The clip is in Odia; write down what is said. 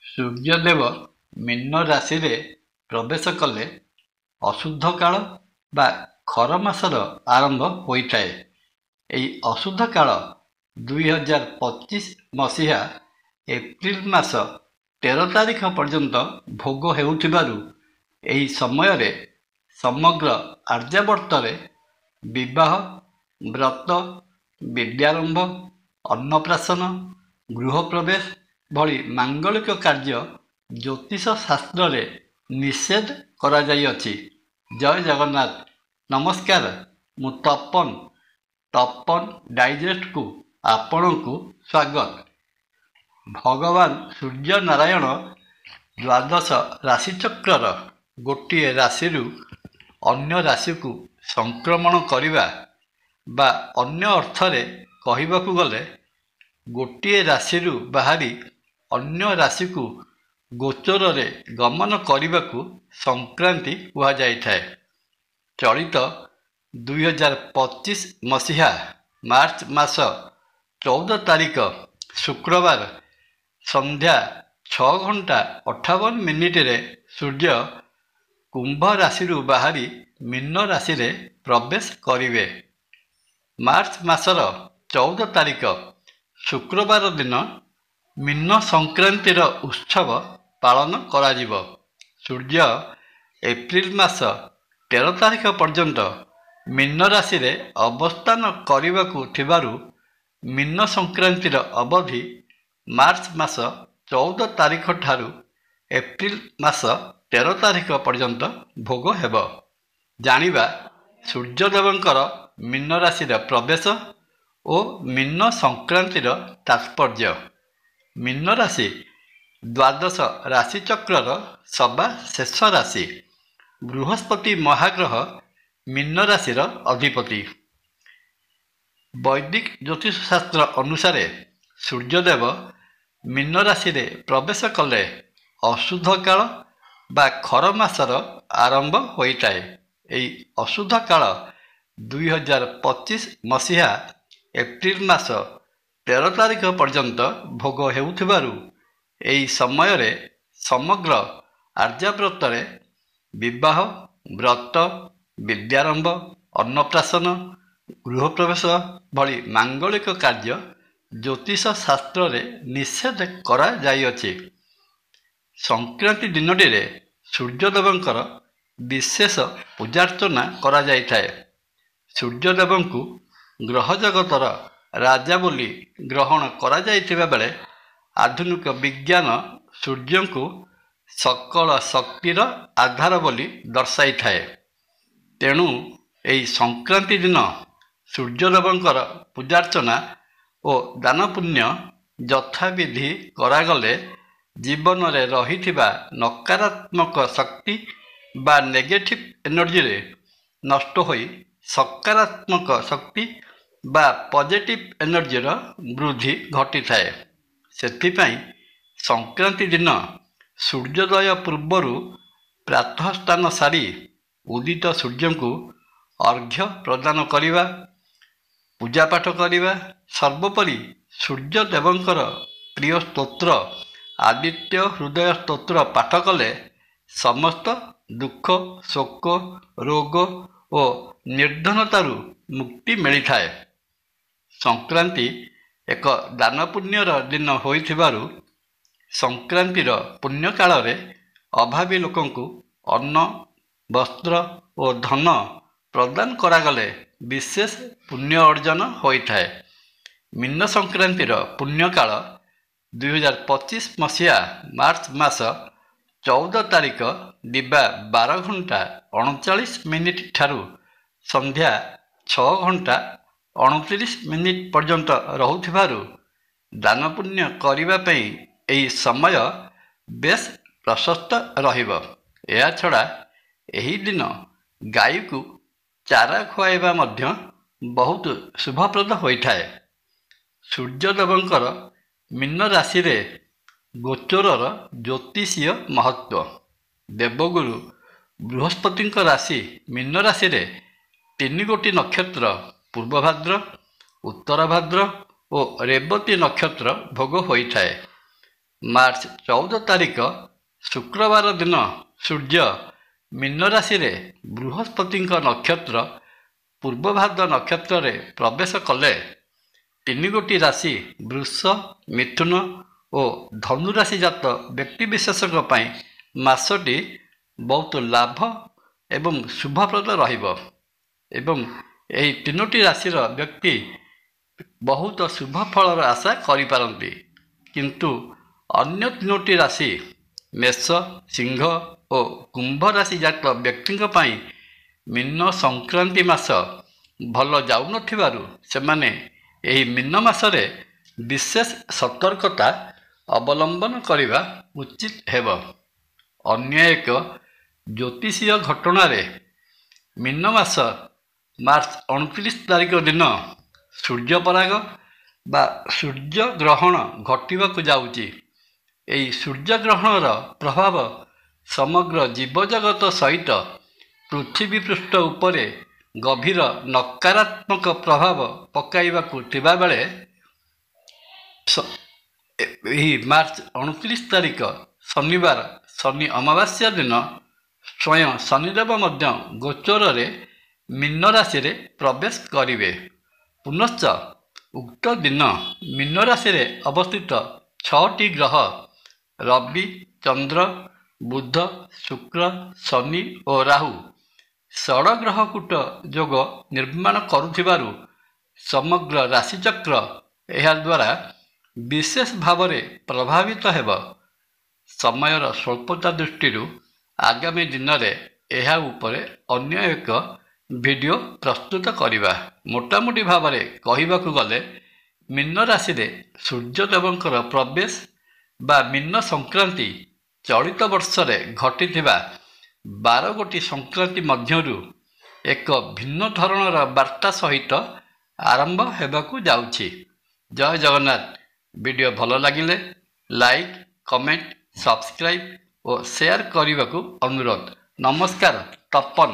ସୂର୍ଯ୍ୟଦେବ ମୀନ ରାଶିରେ ପ୍ରବେଶ କଲେ ଅଶୁଦ୍ଧ କାଳ ବା ଖର ମାସର ଆରମ୍ଭ ହୋଇଥାଏ। ଏହି ଅଶୁଦ୍ଧ କାଳ 2025 ମସିହା ଏପ୍ରିଲ ମାସ 13 ତାରିଖ ପର୍ଯ୍ୟନ୍ତ ଭୋଗ ହେଉଥିବାରୁ ଏହି ସମୟରେ ସମଗ୍ର ଆର୍ଯ୍ୟାବର୍ତ୍ତରେ ବିବାହ, ବ୍ରତ, ବିଦ୍ୟାରମ୍ଭ, ଅନ୍ନପ୍ରାଶନ, ଗୃହପ୍ରବେଶ ଭଳି ମାଙ୍ଗଳିକ କାର୍ଯ୍ୟ ଜ୍ୟୋତିଷ ଶାସ୍ତ୍ରରେ ନିଷେଧ କରାଯାଇଅଛି। ଜୟ ଜଗନ୍ନାଥ। ନମସ୍କାର, ମୁଁ ତପନ ଡାଇଜେଷ୍ଟକୁ ଆପଣଙ୍କୁ ସ୍ୱାଗତ। ଭଗବାନ ସୂର୍ଯ୍ୟନାରାୟଣ ଦ୍ୱାଦଶ ରାଶିଚକ୍ରର ଗୋଟିଏ ରାଶିରୁ ଅନ୍ୟ ରାଶିକୁ ସଂକ୍ରମଣ କରିବା ବା ଅନ୍ୟ ଅର୍ଥରେ କହିବାକୁ ଗଲେ ଗୋଟିଏ ରାଶିରୁ ବାହାରି ଅନ୍ୟ ରାଶିକୁ ଗୋଚରରେ ଗମନ କରିବାକୁ ସଂକ୍ରାନ୍ତି କୁହାଯାଇଥାଏ। ଚଳିତ 2025 ମସିହା ମାର୍ଚ୍ଚ ମାସ 14 ତାରିଖ ଶୁକ୍ରବାର ସନ୍ଧ୍ୟା 6:58 ସୂର୍ଯ୍ୟ କୁମ୍ଭ ରାଶିରୁ ବାହାରି ମୀନ ରାଶିରେ ପ୍ରବେଶ କରିବେ। ମାର୍ଚ୍ଚ ମାସର 14 ତାରିଖ ଶୁକ୍ରବାର ଦିନ ମୀନ ସଂକ୍ରାନ୍ତିର ଉତ୍ସବ ପାଳନ କରାଯିବ। ସୂର୍ଯ୍ୟ ଏପ୍ରିଲ ମାସ 13 ତାରିଖ ପର୍ଯ୍ୟନ୍ତ ମୀନ ରାଶିରେ ଅବସ୍ଥାନ କରିବାକୁ ଥିବାରୁ ମୀନ ସଂକ୍ରାନ୍ତିର ଅବଧି ମାର୍ଚ୍ଚ ମାସ 14 ତାରିଖ ଠାରୁ ଏପ୍ରିଲ ମାସ 13 ତାରିଖ ପର୍ଯ୍ୟନ୍ତ ଭୋଗ ହେବ। ଜାଣିବା ସୂର୍ଯ୍ୟଦେବଙ୍କର ମୀନ ରାଶିର ପ୍ରବେଶ ଓ ମୀନ ସଂକ୍ରାନ୍ତିର ତାତ୍ପର୍ଯ୍ୟ। ମୀନ ରାଶି ଦ୍ୱାଦଶ ରାଶିଚକ୍ରର ସବା ଶେଷ ରାଶି। ବୃହସ୍ପତି ମହାଗ୍ରହ ମୀନ ରାଶିର ଅଧିପତି। ବୈଦିକ ଜ୍ୟୋତିଷ ଶାସ୍ତ୍ର ଅନୁସାରେ ସୂର୍ଯ୍ୟଦେବ ମୀନ ରାଶିରେ ପ୍ରବେଶ କଲେ ଅଶୁଦ୍ଧ କାଳ ବା ଖର ମାସର ଆରମ୍ଭ ହୋଇଥାଏ। ଏହି ଅଶୁଦ୍ଧ କାଳ 2025 ମସିହା ଏପ୍ରିଲ ମାସ 13 ତାରିଖ ପର୍ଯ୍ୟନ୍ତ ଭୋଗ ହେଉଥିବାରୁ ଏହି ସମୟରେ ସମଗ୍ର ଆର୍ଯ୍ୟାବର୍ତ୍ତରେ ବିବାହ, ବ୍ରତ, ବିଦ୍ୟାରମ୍ଭ, ଅନ୍ନପ୍ରାଶନ, ଗୃହପ୍ରବେଶ ଭଳି ମାଙ୍ଗଳିକ କାର୍ଯ୍ୟ ଜ୍ୟୋତିଷ ଶାସ୍ତ୍ରରେ ନିଷେଧ କରାଯାଇଅଛି। ସଂକ୍ରାନ୍ତି ଦିନଟିରେ ସୂର୍ଯ୍ୟଦେବଙ୍କର ବିଶେଷ ପୂଜାର୍ଚ୍ଚନା କରାଯାଇଥାଏ। ସୂର୍ଯ୍ୟଦେବଙ୍କୁ ଗ୍ରହଜଗତର ରାଜା ବୋଲି ଗ୍ରହଣ କରାଯାଇଥିବା ବେଳେ ଆଧୁନିକ ବିଜ୍ଞାନ ସୂର୍ଯ୍ୟଙ୍କୁ ସକଳ ଶକ୍ତିର ଆଧାର ବୋଲି ଦର୍ଶାଇଥାଏ। ତେଣୁ ଏହି ସଂକ୍ରାନ୍ତି ଦିନ ସୂର୍ଯ୍ୟଦେବଙ୍କର ପୂଜାର୍ଚ୍ଚନା ଓ ଦାନପୁଣ୍ୟ ଯଥାବିଧି କରାଗଲେ ଜୀବନରେ ରହିଥିବା ନକାରାତ୍ମକ ଶକ୍ତି ବା ନେଗେଟିଭ୍ ଏନର୍ଜିରେ ନଷ୍ଟ ହୋଇ ସକାରାତ୍ମକ ଶକ୍ତି ବା ପଜିଟିଭ୍ ଏନର୍ଜିର ବୃଦ୍ଧି ଘଟିଥାଏ। ସେଥିପାଇଁ ସଂକ୍ରାନ୍ତି ଦିନ ସୂର୍ଯ୍ୟୋଦୟ ପୂର୍ବରୁ ପ୍ରାତଃ ସ୍ନାନ ସାରି ଉଦିତ ସୂର୍ଯ୍ୟଙ୍କୁ ଅର୍ଘ୍ୟ ପ୍ରଦାନ କରିବା, ପୂଜାପାଠ କରିବା, ସର୍ବୋପରି ସୂର୍ଯ୍ୟଦେବଙ୍କର ପ୍ରିୟ ସ୍ତୋତ୍ର ଆଦିତ୍ୟ ହୃଦୟ ସ୍ତୋତ୍ର ପାଠ କଲେ ସମସ୍ତ ଦୁଃଖ, ଶୋକ, ରୋଗ ଓ ନିର୍ଧନତାରୁ ମୁକ୍ତି ମିଳିଥାଏ। ସଂକ୍ରାନ୍ତି ଏକ ଦାନପୁଣ୍ୟର ଦିନ ହୋଇଥିବାରୁ ସଂକ୍ରାନ୍ତିର ପୁଣ୍ୟକାଳରେ ଅଭାବୀ ଲୋକଙ୍କୁ ଅନ୍ନ, ବସ୍ତ୍ର ଓ ଧନ ପ୍ରଦାନ କରାଗଲେ ବିଶେଷ ପୁଣ୍ୟ ଅର୍ଜନ ହୋଇଥାଏ। ମୀନ ସଂକ୍ରାନ୍ତିର ପୁଣ୍ୟକାଳ 2025 ମସିହା ମାର୍ଚ୍ଚ ମାସ 14 ତାରିଖ ଦିବା 12:39 ଠାରୁ ସନ୍ଧ୍ୟା 6:29 ପର୍ଯ୍ୟନ୍ତ ରହୁଥିବାରୁ ଦାନପୁଣ୍ୟ କରିବା ପାଇଁ ଏହି ସମୟ ବେଶ ପ୍ରଶସ୍ତ ରହିବ। ଏହାଛଡ଼ା ଏହି ଦିନ ଗାଈକୁ ଚାରା ଖୁଆଇବା ମଧ୍ୟ ବହୁତ ଶୁଭପ୍ରଦ ହୋଇଥାଏ। ସୂର୍ଯ୍ୟଦେବଙ୍କର ମୀନ ରାଶିରେ ଗୋଚରର ଜ୍ୟୋତିଷୀୟ ମହତ୍ତ୍ୱ। ଦେବଗୁରୁ ବୃହସ୍ପତିଙ୍କ ରାଶି ମୀନ ରାଶିରେ 3 ଗୋଟି ନକ୍ଷତ୍ର ପୂର୍ବଭାଦ୍ର, ଉତ୍ତରଭାଦ୍ର ଓ ରେବତୀ ନକ୍ଷତ୍ର ଭୋଗ ହୋଇଥାଏ। ମାର୍ଚ୍ଚ 14 ତାରିଖ ଶୁକ୍ରବାର ଦିନ ସୂର୍ଯ୍ୟ ମୀନ ରାଶିରେ ବୃହସ୍ପତିଙ୍କ ନକ୍ଷତ୍ର ପୂର୍ବଭାଦ୍ର ନକ୍ଷତ୍ରରେ ପ୍ରବେଶ କଲେ। 3 ରାଶି ବୃଷ, ମିଥୁନ ଓ ଧନୁ ରାଶି ଜାତ ବ୍ୟକ୍ତିବିଶେଷଙ୍କ ପାଇଁ ମାସଟି ବହୁତ ଲାଭ ଏବଂ ଶୁଭପ୍ରଦ ରହିବ ଏବଂ ଏହି 3ଟି ରାଶିର ବ୍ୟକ୍ତି ବହୁତ ଶୁଭ ଫଳର ଆଶା କରିପାରନ୍ତି। କିନ୍ତୁ ଅନ୍ୟ 3ଟି ରାଶି ମେଷ, ସିଂହ ଓ କୁମ୍ଭ ରାଶି ଜାତ ବ୍ୟକ୍ତିଙ୍କ ପାଇଁ ମୀନ ସଂକ୍ରାନ୍ତି ମାସ ଭଲ ଯାଉନଥିବାରୁ ସେମାନେ ଏହି ମୀନ ମାସରେ ବିଶେଷ ସତର୍କତା ଅବଲମ୍ବନ କରିବା ଉଚିତ ହେବ। ଅନ୍ୟ ଏକ ଜ୍ୟୋତିଷୀୟ ଘଟଣାରେ ମୀନ ମାସ ମାର୍ଚ୍ଚ 29 ତାରିଖ ଦିନ ସୂର୍ଯ୍ୟପରାଗ ବା ସୂର୍ଯ୍ୟଗ୍ରହଣ ଘଟିବାକୁ ଯାଉଛି। ଏହି ସୂର୍ଯ୍ୟଗ୍ରହଣର ପ୍ରଭାବ ସମଗ୍ର ଜୀବଜଗତ ସହିତ ପୃଥିବୀ ପୃଷ୍ଠ ଉପରେ ଗଭୀର ନକାରାତ୍ମକ ପ୍ରଭାବ ପକାଇବାକୁ ଥିବାବେଳେ ଏହି ମାର୍ଚ୍ଚ 29 ତାରିଖ ଶନିବାର ଶନି ଅମାବାସ୍ୟା ଦିନ ସ୍ୱୟଂ ଶନିଦେବ ମଧ୍ୟ ଗୋଚରରେ ମୀନ ରାଶିରେ ପ୍ରବେଶ କରିବେ। ପୁନଶ୍ଚ ଉକ୍ତ ଦିନ ମୀନ ରାଶିରେ ଅବସ୍ଥିତ 6ଟି ଗ୍ରହ ରବି, ଚନ୍ଦ୍ର, ବୁଧ, ଶୁକ୍ର, ଶନି ଓ ରାହୁ ଷଡ଼ଗ୍ରହକୂଟ ଯୋଗ ନିର୍ମାଣ କରୁଥିବାରୁ ସମଗ୍ର ରାଶିଚକ୍ର ଏହାଦ୍ୱାରା ବିଶେଷ ଭାବରେ ପ୍ରଭାବିତ ହେବ। ସମୟର ସ୍ୱଳ୍ପତା ଦୃଷ୍ଟିରୁ ଆଗାମୀ ଦିନରେ ଏହା ଉପରେ ଅନ୍ୟ ଏକ ଭିଡ଼ିଓ ପ୍ରସ୍ତୁତ କରିବା। ମୋଟାମୋଟି ଭାବରେ କହିବାକୁ ଗଲେ ମୀନ ରାଶିରେ ସୂର୍ଯ୍ୟଦେବଙ୍କର ପ୍ରବେଶ ବା ମୀନ ସଂକ୍ରାନ୍ତି ଚଳିତ ବର୍ଷରେ ଘଟିଥିବା 12ଗୋଟି ସଂକ୍ରାନ୍ତି ମଧ୍ୟରୁ ଏକ ଭିନ୍ନ ଧରଣର ବାର୍ତ୍ତା ସହିତ ଆରମ୍ଭ ହେବାକୁ ଯାଉଛି। ଜୟ ଜଗନ୍ନାଥ। ଭିଡ଼ିଓ ଭଲ ଲାଗିଲେ ଲାଇକ୍, କମେଣ୍ଟ, ସବସ୍କ୍ରାଇବ୍ ଓ ସେୟାର କରିବାକୁ ଅନୁରୋଧ। ନମସ୍କାର। ତପନ।